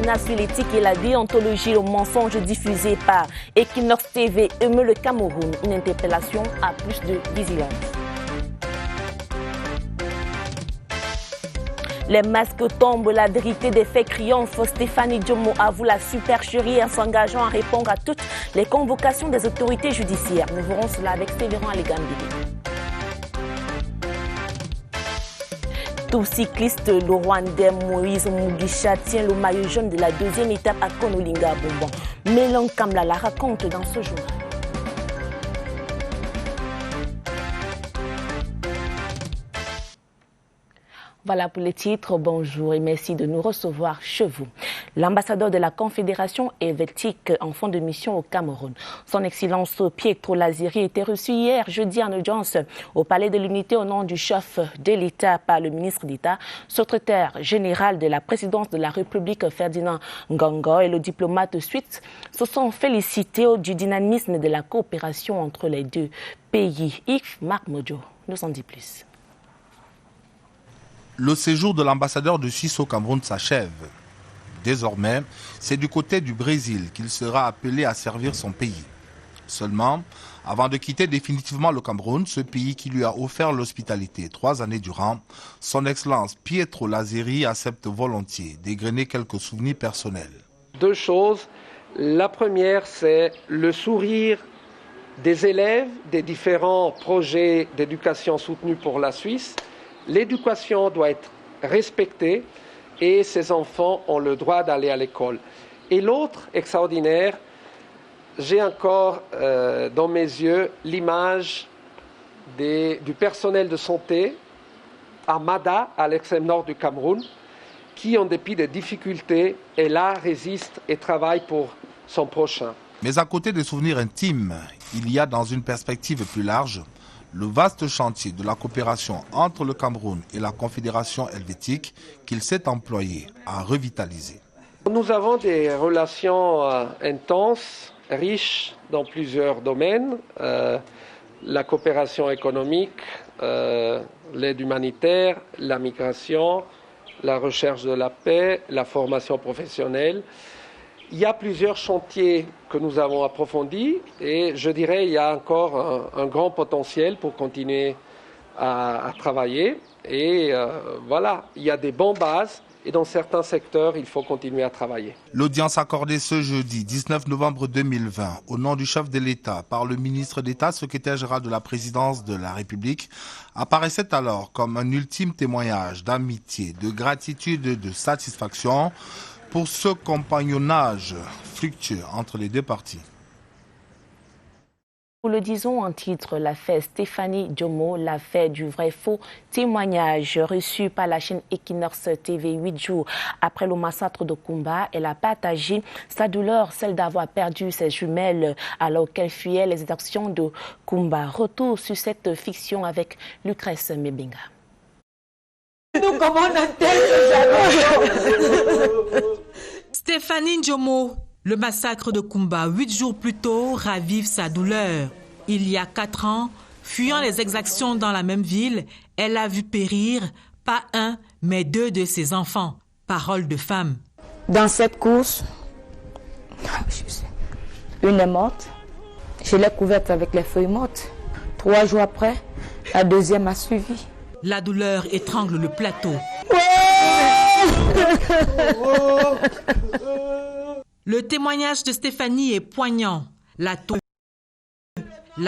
séminaire sur l'éthique et la déontologie, le mensonge diffusé par Equinox TV émeut le Cameroun. Une interpellation à plus de vigilance. Les masques tombent, la vérité des faits triomphe. Stéphanie Djomo avoue la supercherie en s'engageant à répondre à toutes les convocations des autorités judiciaires. Nous verrons cela avec Sévérin Alegambili. Tout cycliste, le Rwandais Moïse Mugisha tient le maillot jaune de la deuxième étape à Konolinga Bonbon. Mélan Kamla la raconte dans ce journal. Voilà pour les titres. Bonjour et merci de nous recevoir chez vous. L'ambassadeur de la Confédération helvétique en fin de mission au Cameroun, son Excellence Pietro Lazeri, était reçu hier jeudi en audience au Palais de l'Unité au nom du chef de l'État par le ministre d'État, secrétaire général de la présidence de la République Ferdinand Ngongo et le diplomate suisse se sont félicités du dynamisme de la coopération entre les deux pays. Yves Marc Mojo nous en dit plus. Le séjour de l'ambassadeur de Suisse au Cameroun s'achève. Désormais, c'est du côté du Brésil qu'il sera appelé à servir son pays. Seulement, avant de quitter définitivement le Cameroun, ce pays qui lui a offert l'hospitalité 3 années durant, son Excellence Pietro Lazeri accepte volontiers d'égrener quelques souvenirs personnels. 2 choses. La première, c'est le sourire des élèves des différents projets d'éducation soutenus pour la Suisse. L'éducation doit être respectée et ces enfants ont le droit d'aller à l'école. Et l'autre, extraordinaire, j'ai encore dans mes yeux l'image du personnel de santé à Mada, à l'extrême nord du Cameroun, qui, en dépit des difficultés, est là, résiste et travaille pour son prochain. Mais à côté des souvenirs intimes, il y a dans une perspective plus large le vaste chantier de la coopération entre le Cameroun et la Confédération helvétique qu'il s'est employé à revitaliser. Nous avons des relations intenses, riches dans plusieurs domaines. La coopération économique, l'aide humanitaire, la migration, la recherche de la paix, la formation professionnelle. Il y a plusieurs chantiers que nous avons approfondis et je dirais qu'il y a encore un grand potentiel pour continuer à travailler. Et voilà, il y a des bonnes bases et dans certains secteurs, il faut continuer à travailler. L'audience accordée ce jeudi 19 novembre 2020 au nom du chef de l'État par le ministre d'État, secrétaire général de la présidence de la République, apparaissait alors comme un ultime témoignage d'amitié, de gratitude et de satisfaction pour ce compagnonnage fructueux entre les deux parties. Nous le disons en titre, l'affaire Stéphanie Djomo, l'affaire du vrai faux témoignage reçu par la chaîne Equinox TV 8 jours après le massacre de Kumba. Elle a partagé sa douleur, celle d'avoir perdu ses jumelles alors qu'elle fuyait les exactions de Kumba. Retour sur cette fiction avec Lucrèce Mebinga. Stéphanie Djomo, le massacre de Kumba 8 jours plus tôt, ravive sa douleur. Il y a 4 ans, fuyant les exactions dans la même ville, elle a vu périr pas un, mais 2 de ses enfants. Parole de femme. Dans cette course, une est morte. Je l'ai couverte avec les feuilles mortes. 3 jours après, la deuxième a suivi. La douleur étrangle le plateau. Le témoignage de Stéphanie est poignant. La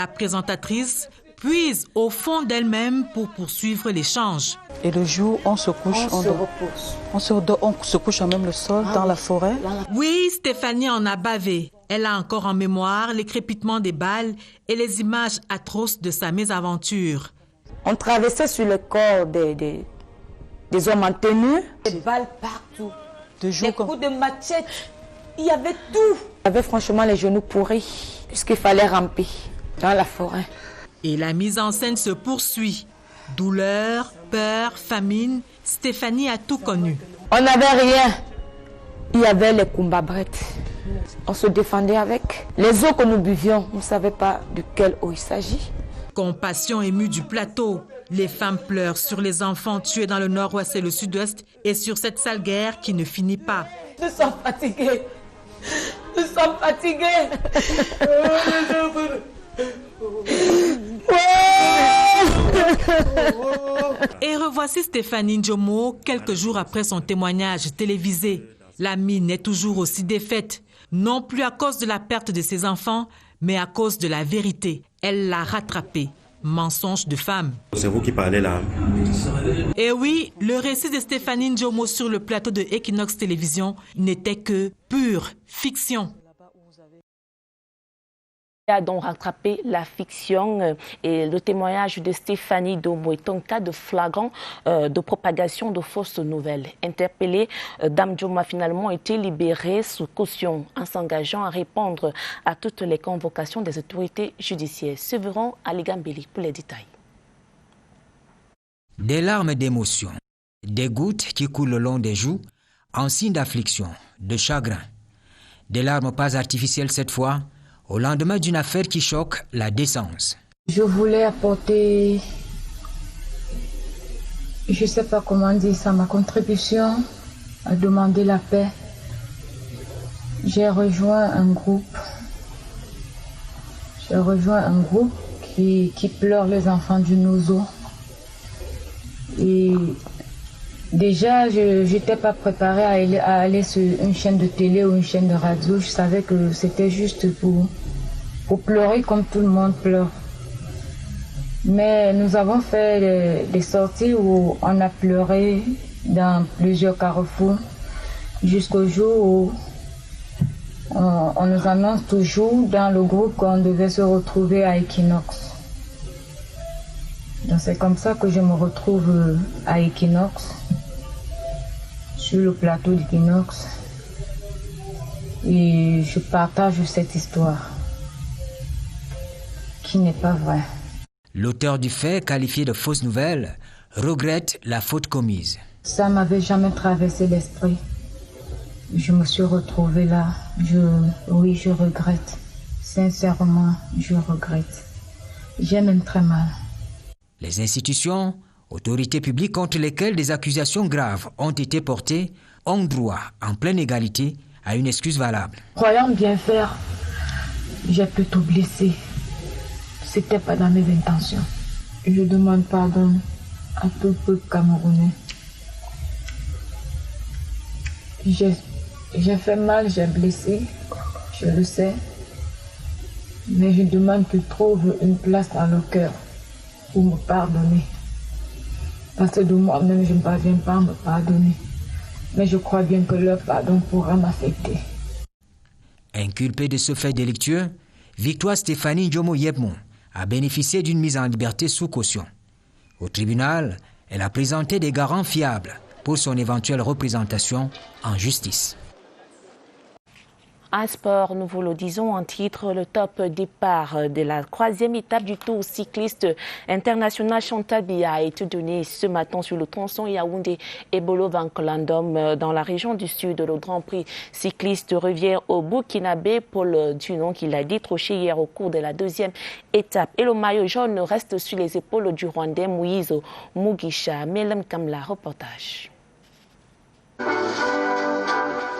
présentatrice puise au fond d'elle-même pour poursuivre l'échange. Et le jour, on se couche, on se couche à même le sol, dans la forêt. Oui, Stéphanie en a bavé. Elle a encore en mémoire les crépitements des balles et les images atroces de sa mésaventure. On traversait sur le corps des hommes en tenue. Des balles partout, des coups de machette, il y avait tout. J'avais franchement les genoux pourris, puisqu'il fallait ramper dans la forêt. Et la mise en scène se poursuit. Douleur, peur, famine, Stéphanie a tout connu. On n'avait rien. Il y avait les kumbabrettes. On se défendait avec. Les eaux que nous buvions, on ne savait pas de quelle eau il s'agit. Compassion émue du plateau. Les femmes pleurent sur les enfants tués dans le nord-ouest et le sud-ouest et sur cette sale guerre qui ne finit pas. Nous sommes fatigués. Nous sommes fatigués. Et revoici Stéphanie Ndjomo quelques jours après son témoignage télévisé. La mine est toujours aussi défaite, non plus à cause de la perte de ses enfants, mais à cause de la vérité. Elle l'a rattrapé. Mensonge de femme. C'est vous qui parlez là. Et oui, le récit de Stéphanie Ndjomo sur le plateau de Equinox Télévision n'était que pure fiction. A donc rattrapé la fiction et le témoignage de Stéphanie Ndjomo est un cas de flagrant de propagation de fausses nouvelles. Interpellée, Dame Ndjomo a finalement été libérée sous caution en s'engageant à répondre à toutes les convocations des autorités judiciaires. Suivront Ali Gambeli pour les détails. Des larmes d'émotion, des gouttes qui coulent le long des joues en signe d'affliction, de chagrin. Des larmes pas artificielles cette fois, au lendemain d'une affaire qui choque la décence. Je voulais apporter, je ne sais pas comment dire ça, ma contribution à demander la paix. J'ai rejoint un groupe qui pleure les enfants du Nouzo. Et déjà, je n'étais pas préparée à aller sur une chaîne de télé ou une chaîne de radio. Je savais que c'était juste pour pleurer comme tout le monde pleure. Mais nous avons fait des sorties où on a pleuré dans plusieurs carrefours jusqu'au jour où on nous annonce toujours dans le groupe qu'on devait se retrouver à Equinox. Donc c'est comme ça que je me retrouve à Equinox, sur le plateau d'Equinox, et je partage cette histoire qui n'est pas vraie. L'auteur du fait, qualifié de fausse nouvelle, regrette la faute commise. Ça ne m'avait jamais traversé l'esprit. Je me suis retrouvée là. Oui, je regrette. Sincèrement, je regrette. J'ai même très mal. Les institutions, autorités publiques contre lesquelles des accusations graves ont été portées, ont droit, en pleine égalité, à une excuse valable. Croyant bien faire, j'ai plutôt blessé. C'était pas dans mes intentions. Je demande pardon à tout le peuple camerounais. J'ai fait mal, j'ai blessé, je le sais. Mais je demande qu'ils trouvent une place dans le cœur pour me pardonner. Parce que de moi-même, je ne parviens pas à me pardonner. Mais je crois bien que leur pardon pourra m'affecter. Inculpée de ce fait délictueux, Victoire Stéphanie Ndjomo Yebmo a bénéficié d'une mise en liberté sous caution. Au tribunal, elle a présenté des garants fiables pour son éventuelle représentation en justice. En sport, nous vous le disons en titre, le top départ de la 3e étape du Tour cycliste international Chantal Biya a été donné ce matin sur le tronçon Yaoundé et Bolo-Vancolandom dans la région du Sud. Le Grand Prix cycliste revient au Burkinabé Paul Dunon qui l'a décroché hier au cours de la 2e étape. Et le maillot jaune reste sur les épaules du Rwandais Moïse Mugisha. Melem Kamla, reportage.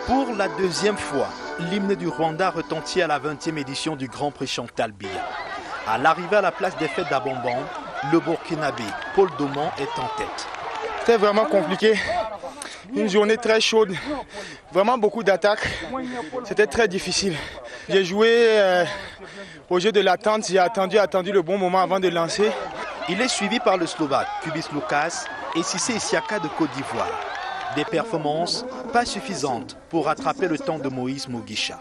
Pour la 2e fois, l'hymne du Rwanda retentit à la 20e édition du Grand Prix Chantal Biya. À l'arrivée à la place des fêtes d'Abomban, le Burkinabé Paul Dunon est en tête. C'était vraiment compliqué. Une journée très chaude, vraiment beaucoup d'attaques. C'était très difficile. J'ai joué au jeu de l'attente, j'ai attendu le bon moment avant de lancer. Il est suivi par le Slovaque Kubis Lukas et Cissé Isiaka de Côte d'Ivoire. Des performances pas suffisantes pour rattraper le temps de Moïse Mugisha.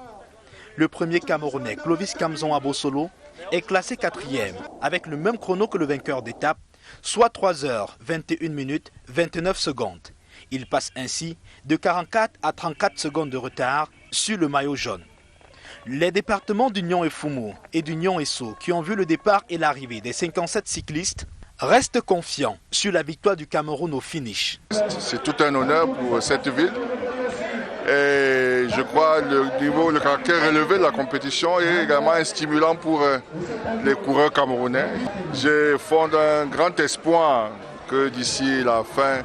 Le premier Camerounais, Clovis Kamzon Abosolo, est classé 4e avec le même chrono que le vainqueur d'étape, soit 3 heures 21 minutes 29 secondes. Il passe ainsi de 44 à 34 secondes de retard sur le maillot jaune. Les départements d'Union et Fumu et d'Union et Sceaux qui ont vu le départ et l'arrivée des 57 cyclistes restent confiants sur la victoire du Cameroun au finish. C'est tout un honneur pour cette ville. Et je crois que le caractère élevé de la compétition est également un stimulant pour les coureurs camerounais. Je fonde un grand espoir que d'ici la fin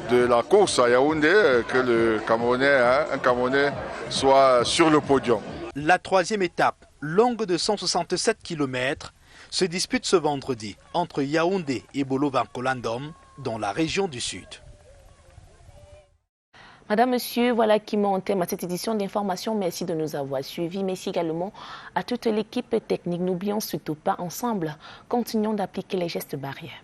de la course à Yaoundé, que le Camerounais, un Camerounais soit sur le podium. La troisième étape, longue de 167 km, se dispute ce vendredi entre Yaoundé et Bolo-Bancolandom dans la région du Sud. Madame, Monsieur, voilà qui met en terme à cette édition d'information. Merci de nous avoir suivis. Merci également à toute l'équipe technique. N'oublions surtout pas, ensemble, continuons d'appliquer les gestes barrières.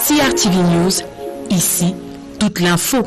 CRTV News, ici, toute l'info.